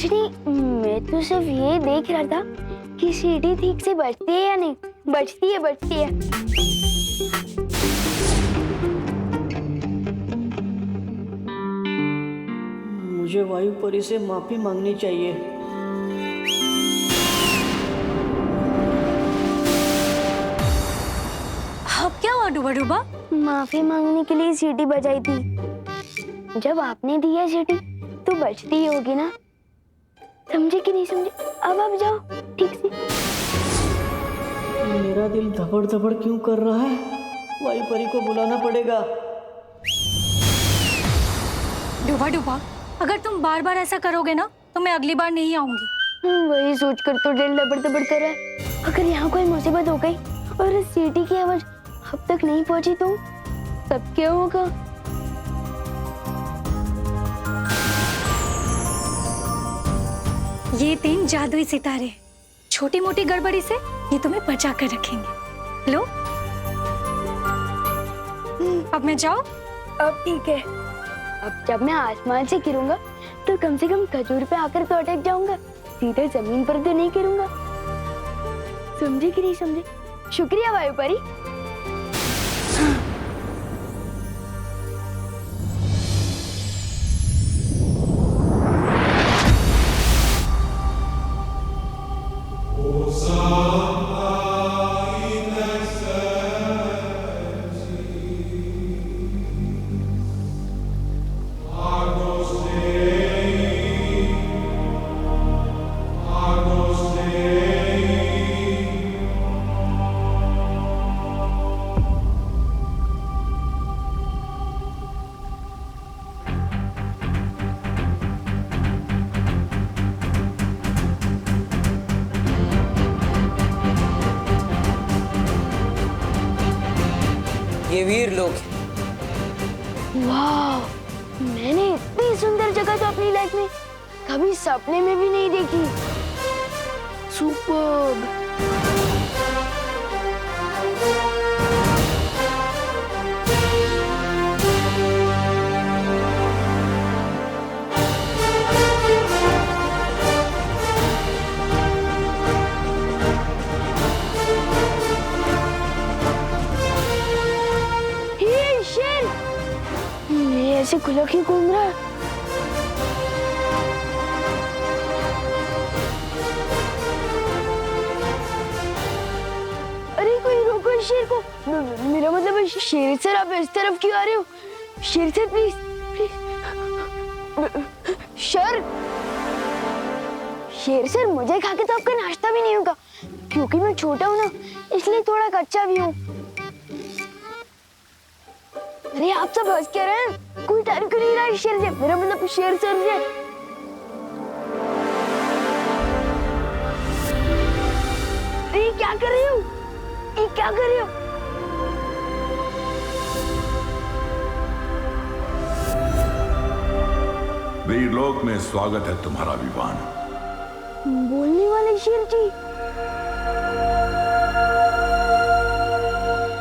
नहीं, मैं तो सिर्फ ये देख रहा था कि सीढ़ी ठीक से बजती है या नहीं। बजती है, बजती है। मुझे वायु परी से माफी मांगनी चाहिए। अब क्या हुआ डूबा डूबा? माफी मांगने के लिए सीटी बजाई थी। जब आपने दी है सीटी तो बजती ही होगी ना। समझे कि नहीं समझे? अब आप जाओ ठीक से। मेरा दिल धपड़ धपड़ क्यों कर रहा है? वायु परी को बुलाना पड़ेगा। डूबा डूबा, अगर तुम बार बार ऐसा करोगे ना तो मैं अगली बार नहीं आऊंगी। वही सोचकर तो दिल लबड़ दबड़ कर रहा है। अगर यहाँ कोई मुसीबत हो गई और इस सीटी की आवाज अब तक नहीं पहुंची तो तब क्या होगा? ये 3 जादुई सितारे छोटी मोटी गड़बड़ी से ये तुम्हें बचा कर रखेंगे। लो, अब मैं जाऊं? अब ठीक है। अब जब मैं आसमान से गिरूंगा तो कम से कम खजूर पे आकर तो अटक जाऊंगा, सीधे जमीन पर तो नहीं गिरूंगा। समझे कि नहीं समझे? शुक्रिया वायु परी। ये वीर लोग वाह, मैंने इतनी सुंदर जगह तो अपनी लाइफ में कभी सपने में भी नहीं देखी। सुपर्ब। ये शेर, ये ऐसे खुला क्यों घूम रहा है? अरे कोई रोको इस शेर को। मेरा मतलब है शेर सर, आप इस तरफ क्यों आ रहे हो? शेर सर प्लीज प्लीज। सर, शेर सर मुझे खा के तो आपका नाश्ता भी नहीं होगा, क्योंकि मैं छोटा हूँ ना, इसलिए थोड़ा कच्चा भी हूँ। अरे आप सब हंस क्या रहे हैं? कोई डर क्यों नहीं रहा है शेर से? मेरा मतलब शेर सर से। अरे क्या कर रही हो? ये क्या कर रही हो? वीरलोक में स्वागत है तुम्हारा विवान। बोलने वाले शेर जी।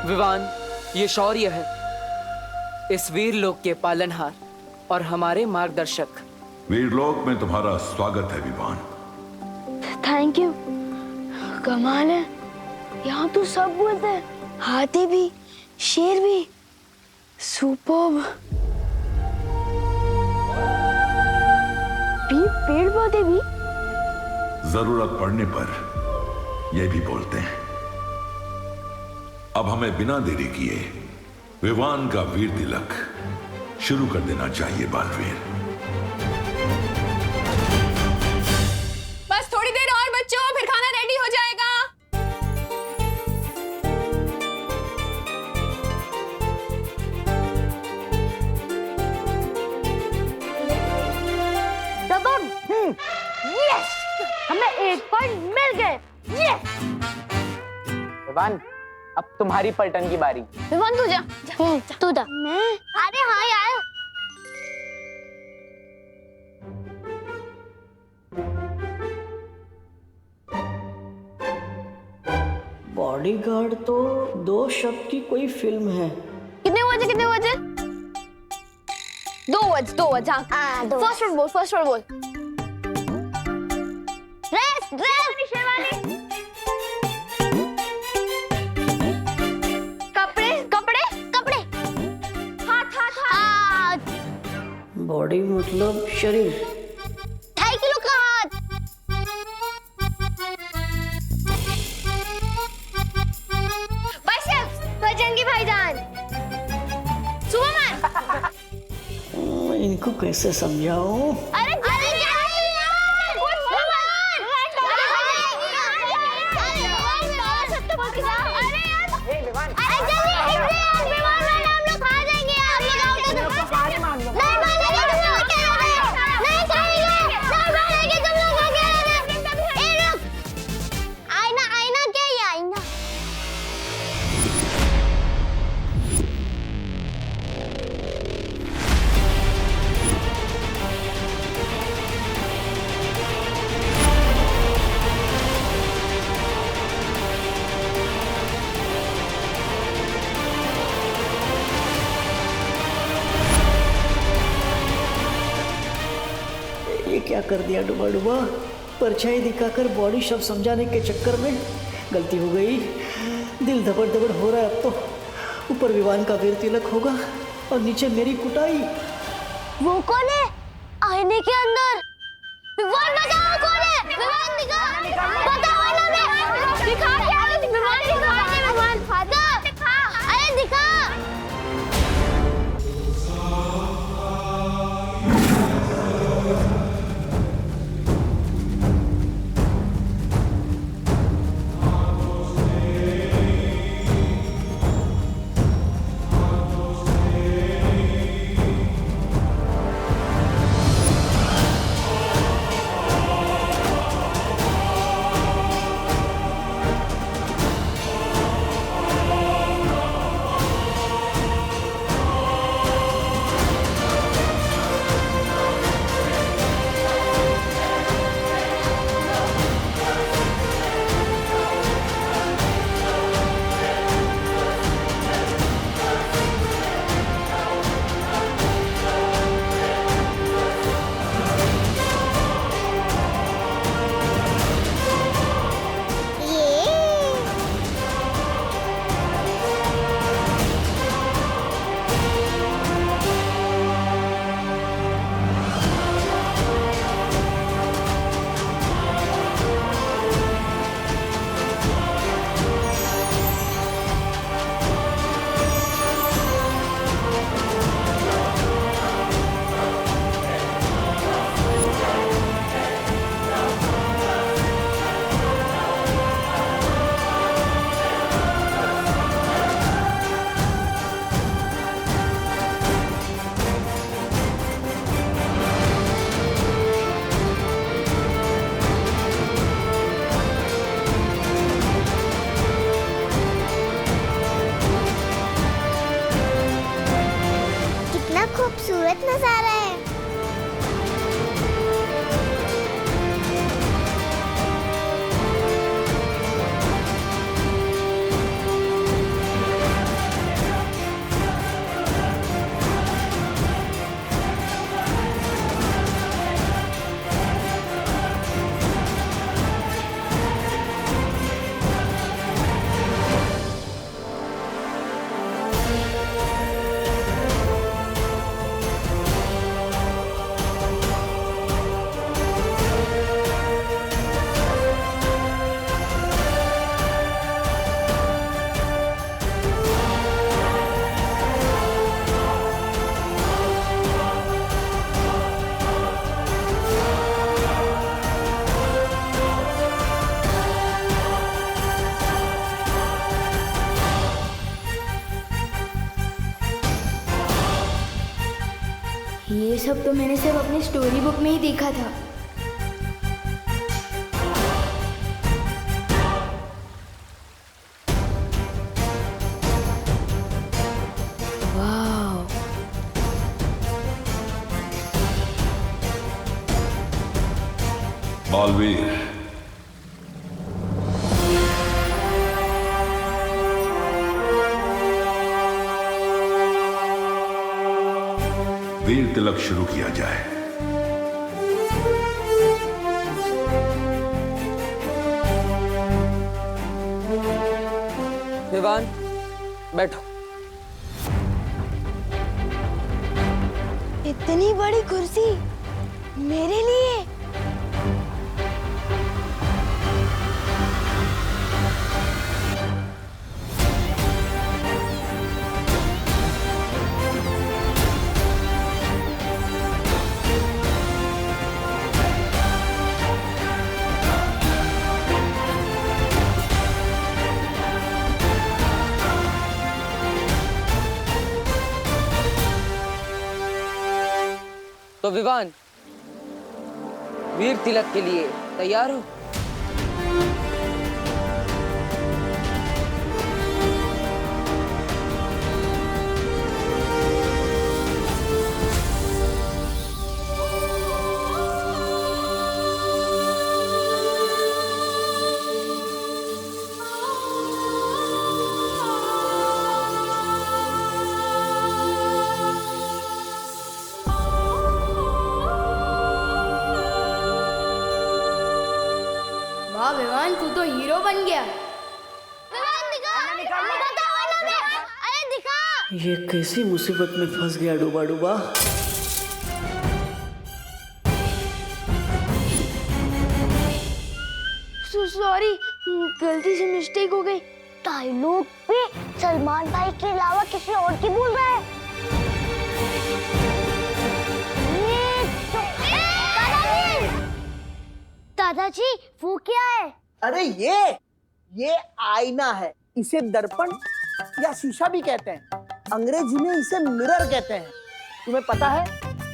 विवान, ये शौर्य है, इस वीर लोक के पालनहार और हमारे मार्गदर्शक। वीरलोक में तुम्हारा स्वागत है विवान। Thank you. कमाल है, यहाँ तो सब बोलते हैं, हाथी भी, शेर भी। सुपर्ब। पेड़ पौधे भी। जरूरत पड़ने पर ये भी बोलते हैं। अब हमें बिना देरी किए विवान का वीर तिलक शुरू कर देना चाहिए बालवीर। बस थोड़ी देर और बच्चों, फिर खाना रेडी हो जाएगा। दबंग। यस, हमें 1 पॉइंट मिल गए। यस। विवान, अब तुम्हारी पलटन की बारी। विवान तू जा। तू जा। मैं? अरे हाँ यार। बॉडीगार्ड तो 2 शब्द की कोई फिल्म है। कितने बजे? 2 बज। हाँ। फर्स्ट वर्ड बोल। ड्रेस, कपड़े कपड़े कपड़े, हाथ हाथ हाथ, बॉडी मतलब शरीर। 2.5 किलो का हाथ, बाइसेप्स, बजरंगी भाईजान, सुपरमैन। इनको कैसे समझाऊं? अरे अरे ये क्या कर दिया डुबा डुबा? परछाई दिखाकर बॉडी शब्द समझाने के चक्कर में गलती हो गई। दिल धबड़ धबड़ हो रहा है अब तो। ऊपर विवान का वीर तिलक होगा और नीचे मेरी कुटाई। वो कौन है आईने के अंदर? विवान बताओ कौन है? विवान दिखा, बताओ ना बे, दिखा क्या है? विवान दिखा, विवान फादर दिखा, अरे दिखा। खूबसूरत नजारा है। ये सब तो मैंने सिर्फ अपनी स्टोरी बुक में ही देखा था। वाह, बालवीर, वीर तिलक शुरू किया जाए। विवान, बैठो। इतनी बड़ी कुर्सी मेरे लिए? तो विवान, वीर तिलक के लिए तैयार हो? वाह विवान, तू तो हीरो बन गया। विवान दिखा, बताओ ना बे, अरे दिखा। ये कैसी मुसीबत में फंस गया डूबा डूबा। सॉरी, गलती से मिस्टेक हो गई। डायलॉग पे सलमान भाई के अलावा किसी और की बोल रहा है। दादाजी, वो क्या है? अरे ये आईना है। इसे दर्पण या शीशा भी कहते हैं। अंग्रेजी में इसे मिरर कहते हैं। तुम्हें पता है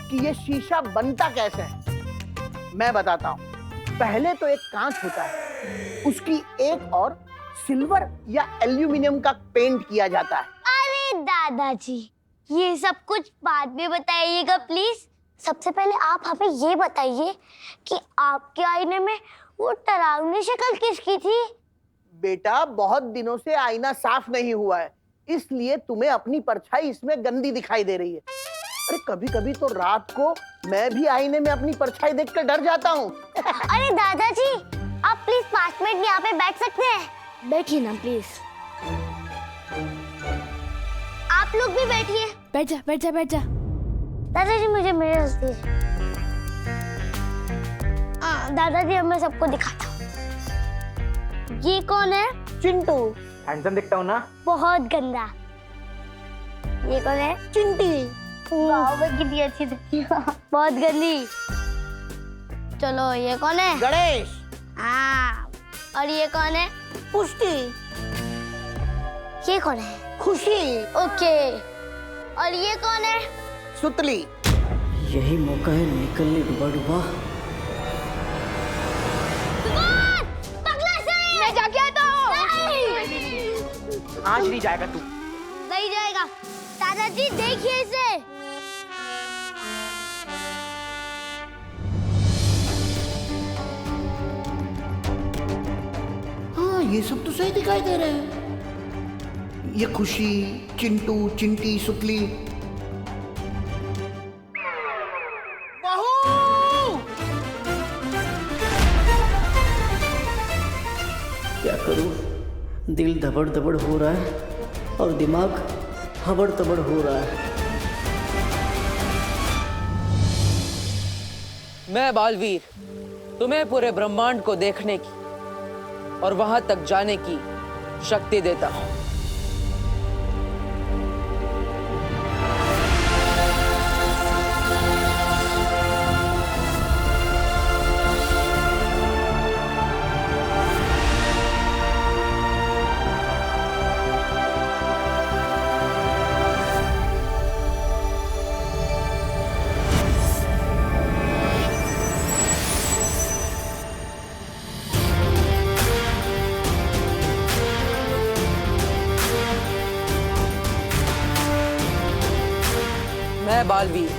कि ये शीशा बनता कैसे है? मैं बताता हूँ। पहले तो एक कांच होता है, उसकी एक और सिल्वर या एल्यूमिनियम का पेंट किया जाता है। अरे दादाजी, ये सब कुछ बाद में बताइएगा प्लीज। सबसे पहले आप हमें ये बताइए कि आपके आईने में वो डरावनी शक्ल किसकी थी? बेटा, बहुत दिनों से आईना साफ नहीं हुआ है, इसलिए तुम्हें अपनी परछाई इसमें गंदी दिखाई दे रही है। अरे कभी कभी तो रात को मैं भी आईने में अपनी परछाई देखकर डर जाता हूँ। अरे दादाजी, आप प्लीज 5 मिनट यहाँ पे बैठ सकते हैं? बैठिए ना प्लीज। आप लोग भी बैठिए। बैठ जा, बैठ जा, बैठ जा। दादाजी, मुझे मिरर दीजिए। दादाजी, अब मैं सबको दिखाता हूँ। ये कौन है? चिंटू। हैंडसम दिखता हूँ ना? बहुत गंदा। ये कौन है? चिंटी। वाह, वो कितनी अच्छी दिखती है। बहुत गंदी। चलो, ये कौन है? गणेश। हाँ। और ये कौन है? पुष्टि। ये कौन है? खुशी। ओके। और ये कौन है? सुतली। यही मौका है निकलने डूबा डूबा। पगला से! मैं जाके आता हूँ। आज नहीं जाएगा तू। नहीं जाएगा। दादाजी, देखिए इसे। हाँ, ये सब तो सही दिखाई दे रहे हैं। ये खुशी, चिंटू, चिंटी, सुतली। क्या करूं? दिल धबड़ धबड़ हो रहा है और दिमाग हबड़ तबड़ हो रहा है। मैं बालवीर तुम्हें पूरे ब्रह्मांड को देखने की और वहां तक जाने की शक्ति देता हूं। मैं बालवीर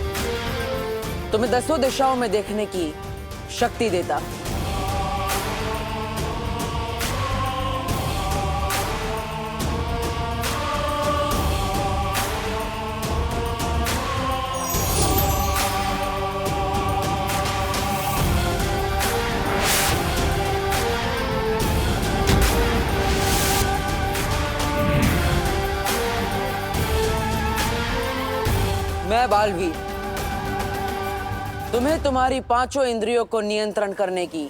तुम्हें 10 दिशाओं में देखने की शक्ति देता। मैं बालवीर तुम्हें तुम्हारी पांचों इंद्रियों को नियंत्रण करने की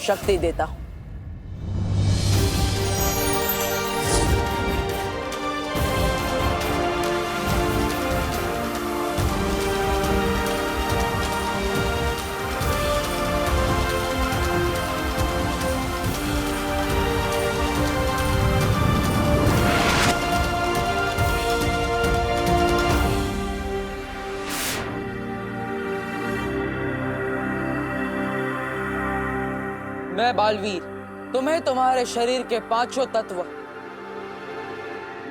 शक्ति देता हूं। मैं बालवीर तुम्हें तुम्हारे शरीर के पांचों तत्व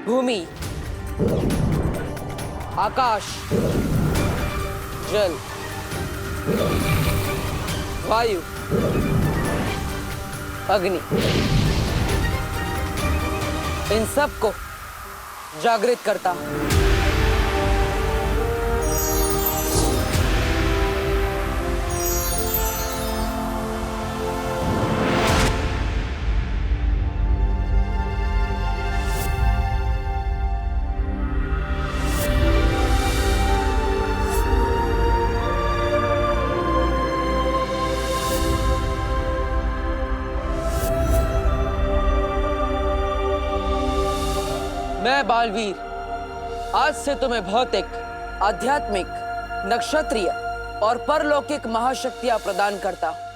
भूमि, आकाश, जल, वायु, अग्नि, इन सब को जागृत करता हूं। मैं बालवीर आज से तुम्हें भौतिक, आध्यात्मिक, नक्षत्रीय और परलौकिक महाशक्तियां प्रदान करता हूं।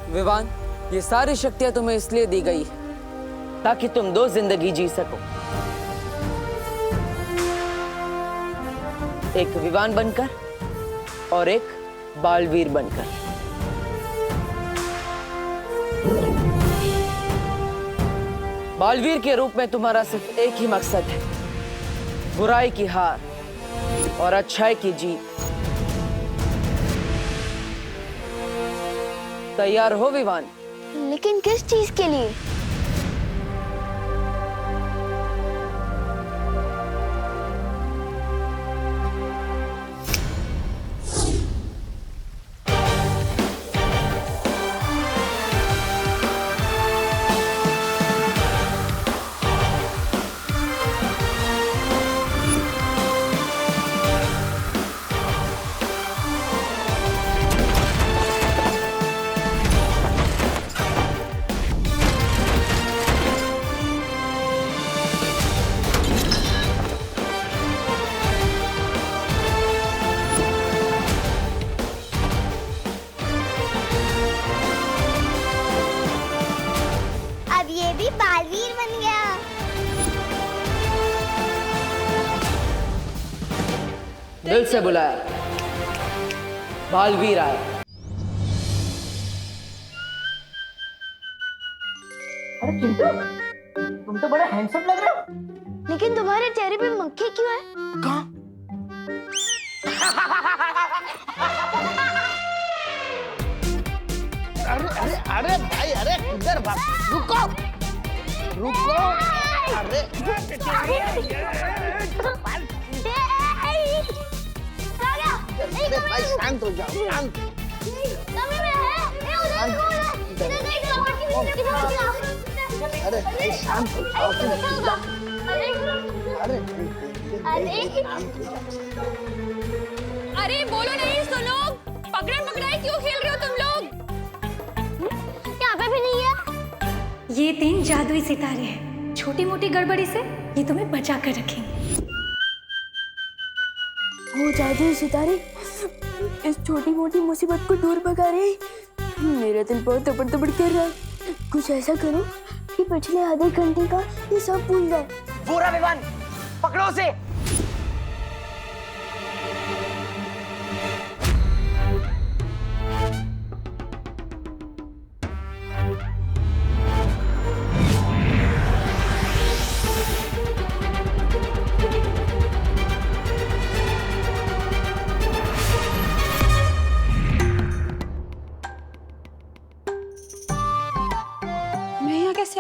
विवान, ये सारी शक्तियां तुम्हें इसलिए दी गई है ताकि तुम दो जिंदगी जी सको, एक विवान बनकर और एक बालवीर बनकर। बालवीर के रूप में तुम्हारा सिर्फ एक ही मकसद है, बुराई की हार और अच्छाई की जीत। तैयार हो विवान? लेकिन किस चीज के लिए? बालवीर बन गया। दिल से बुलाया, बालवीर आया। अरे चिंटू, तुम तो बड़े हैंडसम लग रहे हो। लेकिन तुम्हारे चेहरे पे मक्खी क्यों है? कहाँ? अरे अरे अरे भाई, अरे किधर भाग? रुको रुको। अरे अरे भाई शांत हो जाओ, शांत। अरे भाई शांत हो जाओ, अरे शांत हो जाओ। अरे बोलो नहीं, सुनो। पकड़न पकड़ाई क्यों खेल रहे हो तुम लोग? यहाँ पे भी नहीं है। ये 3 जादुई सितारे हैं। छोटी मोटी गड़बड़ी से ये तुम्हें बचा कर रखेंगे। वो जादुई सितारे इस छोटी मोटी मुसीबत को दूर भगा रहे हैं। मेरा दिल बहुत तपड़ तपड़ कर रहा है। कुछ ऐसा करो कि पिछले आधे घंटे का ये सब भूल जाए। पूरा विवान पकड़ो उसे।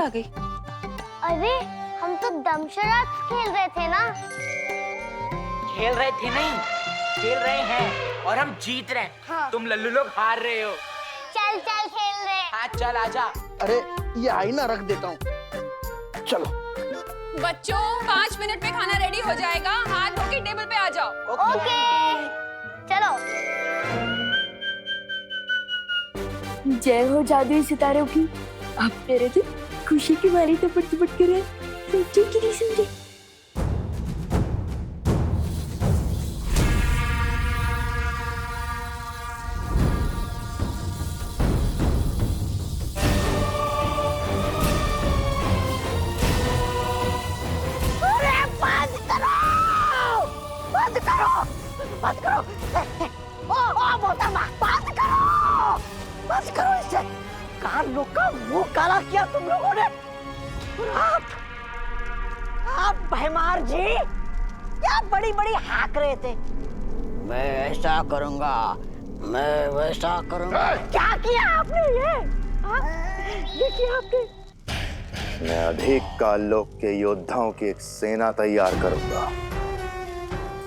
आ गई? अरे हम तो दमशराज खेल रहे थे ना। खेल रहे थे नहीं, खेल रहे हैं और हम जीत रहे हैं। हाँ। तुम लल्लू लोग हार रहे हो। चल चल खेल रहे। हाँ चल आजा। अरे ये आईना रख देता हूँ, चलो। बच्चों 5 मिनट में खाना रेडी हो जाएगा, हाथ धो के टेबल पे आ जाओ। ओके चलो। जय हो जादुई सितारों की। आप मेरे तो खुशी की मारी टपट टपट कर रहे हैं। समझे कि नहीं समझे? बंद करो। ओ मोहतरमा, बंद करो इसे। कान लोग का मुंह काला किया तुम लोगों ने। और आप भैमार जी क्या बड़ी बड़ी हाक रहे थे। मैं ऐसा करूंगा, मैं वैसा करूंगा। क्या किया आपने ये किया आपने। मैं अधिक काल लोक के योद्धाओं की एक सेना तैयार करूंगा।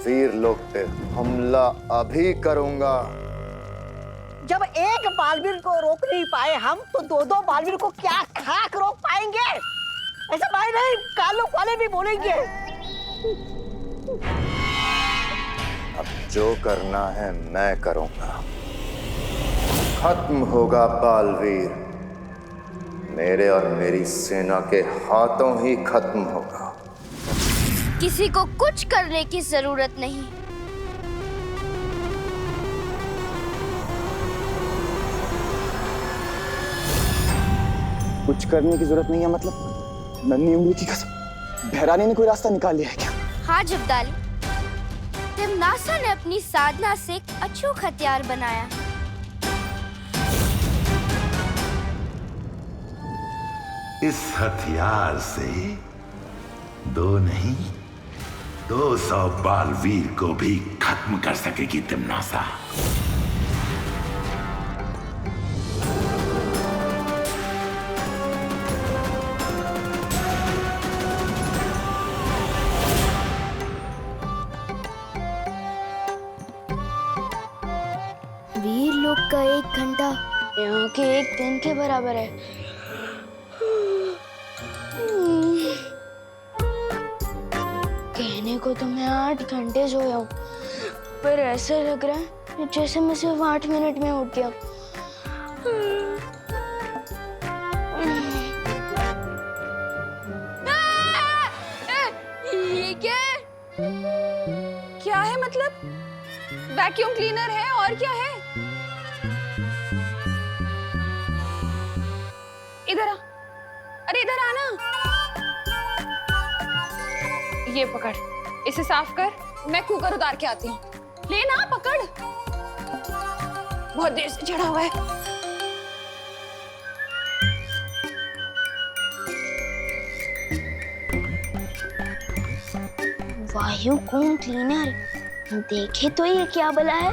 वीर लोक पे हमला अभी करूंगा। जब एक बालवीर को रोक नहीं पाए हम, तो दो बालवीर को क्या खाक रोक पाएंगे। ऐसा भाई नहीं, कालोक वाले भी बोलेंगे। अब जो करना है मैं करूंगा। खत्म होगा बालवीर, मेरे और मेरी सेना के हाथों ही खत्म होगा। किसी को कुछ करने की जरूरत नहीं। कुछ करने की जरूरत नहीं है मतलब? नन्ही उंगली की कसम, भैरानी ने कोई रास्ता निकाल लिया है क्या? हाँ जब्दाली, तिमनासा ने अपनी साधना से एक अचूक हथियार बनाया। इस हथियार से 2 नहीं 200 बालवीर को भी खत्म कर सकेगी तिमनासा। वीर लोग का 1 घंटा यहाँ के 1 दिन के बराबर है। कहने को तो मैं 8 घंटे सोया हूँ, पर ऐसा लग रहा है जैसे मैं सिर्फ 8 मिनट में उठ गया। ये क्या है मतलब? वैक्यूम क्लीनर है और क्या है? इधर आ, अरे इधर आना। ये पकड़, इसे साफ कर, मैं कुकर उतार के आती हूँ। लेना, पकड़। बहुत देर से चढ़ा हुआ है। वायुकूम क्लीनर, देखे तो ये क्या भला है।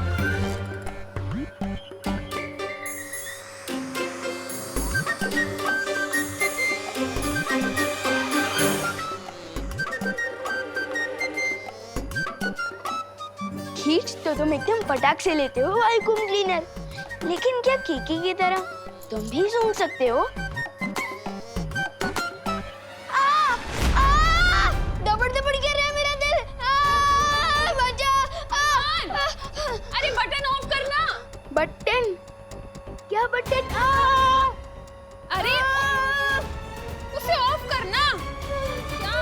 खींच तो तुम एकदम फटाक से लेते हो वायुकूम क्लीनर, लेकिन क्या कीकी की तरह तुम भी सूंघ सकते हो? दबड़ दबड़ कर रहा है मेरा दिल। बचा। अरे बटन ऑफ करना। बटन? क्या बटन? अरे उसे ऑफ करना। क्या?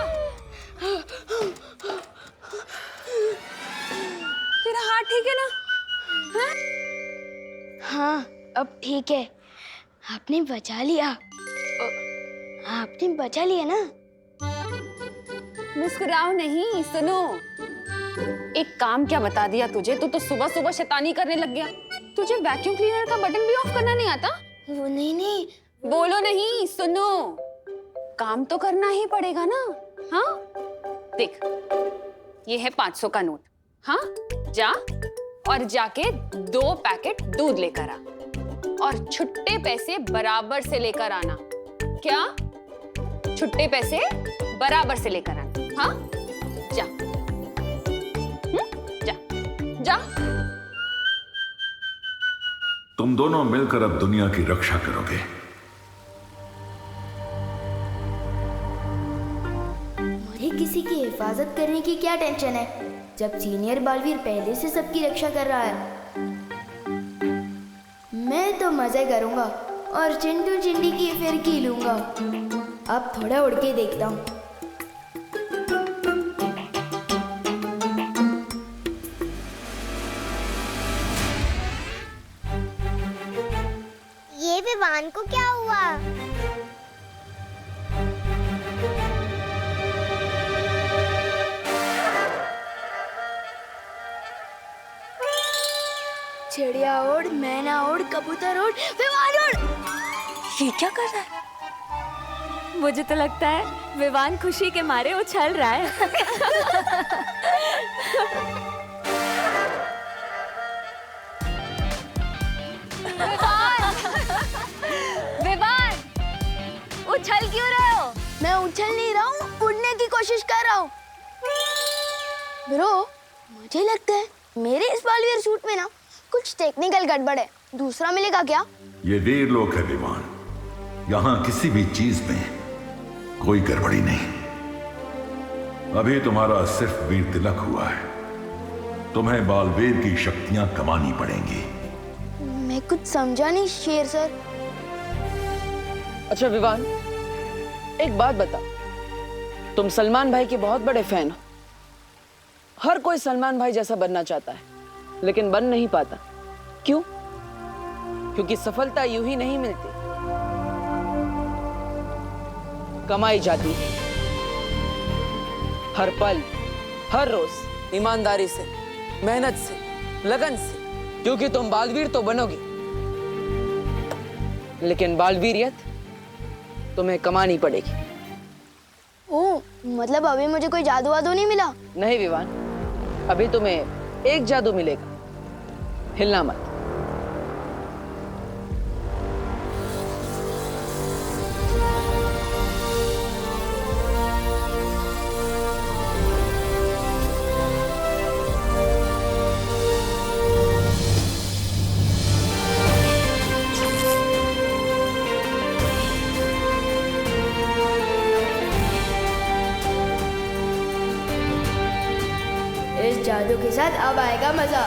तेरा हाथ ठीक है ना? हाँ अब ठीक है। आपने बचा लिया। आपने बचा लिया ना? मुस्कुराओ नहीं, सुनो। एक काम क्या बता दिया तुझे? तू तो सुबह सुबह शैतानी करने लग गया। तुझे वैक्यूम क्लीनर का बटन भी ऑफ करना नहीं आता? वो नहीं। बोलो नहीं, सुनो। काम तो करना ही पड़ेगा ना। हाँ देख, ये है 500 का नोट। हाँ जा और जाके 2 पैकेट दूध लेकर आ और छुट्टे पैसे बराबर से लेकर आना। क्या? छुट्टे पैसे बराबर से लेकर आना। हाँ, जा। जा जा। तुम दोनों मिलकर अब दुनिया की रक्षा करोगे। मुझे किसी की हिफाजत करने की क्या टेंशन है जब सीनियर बालवीर पहले से सबकी रक्षा कर रहा है। मैं तो मजे करूंगा और चिंटू चिंडी की फिरकी लूंगा। अब थोड़ा उड़ के देखता हूँ। ये विवान को क्या हुआ? चिड़िया उड़, मैना उड़, कबूतर उड़, विमान उड़। ये क्या कर रहा है? मुझे तो लगता है विवान खुशी के मारे उछल रहा है। विवान, उछल क्यों रहे हो? मैं उछल नहीं रहा हूँ, उड़ने की कोशिश कर रहा हूँ। ब्रो, मुझे लगता है मेरे इस बालवीर सूट में ना कुछ टेक्निकल गड़बड़ है। दूसरा मिलेगा क्या? ये वीर लोक है विमान। यहाँ किसी भी चीज में कोई गड़बड़ी नहीं। अभी तुम्हारा सिर्फ वीर तिलक हुआ है। तुम्हें बालवीर की शक्तियां कमानी पड़ेंगी। मैं कुछ समझा नहीं शेर सर। अच्छा विवान, एक बात बता, तुम सलमान भाई के बहुत बड़े फैन हो। हर कोई सलमान भाई जैसा बनना चाहता है, लेकिन बन नहीं पाता। क्यों? क्योंकि सफलता यूं ही नहीं मिलती, कमाई जाती है। हर पल, हर रोज ईमानदारी से, मेहनत से, लगन से। क्योंकि तुम बालवीर तो बनोगे, लेकिन बालवीरियत तुम्हें कमानी पड़ेगी। ओह, मतलब अभी मुझे कोई जादू वादू नहीं मिला? नहीं विवान, अभी तुम्हें एक जादू मिलेगा। हिलना मत। इस जादू के साथ अब आएगा मजा।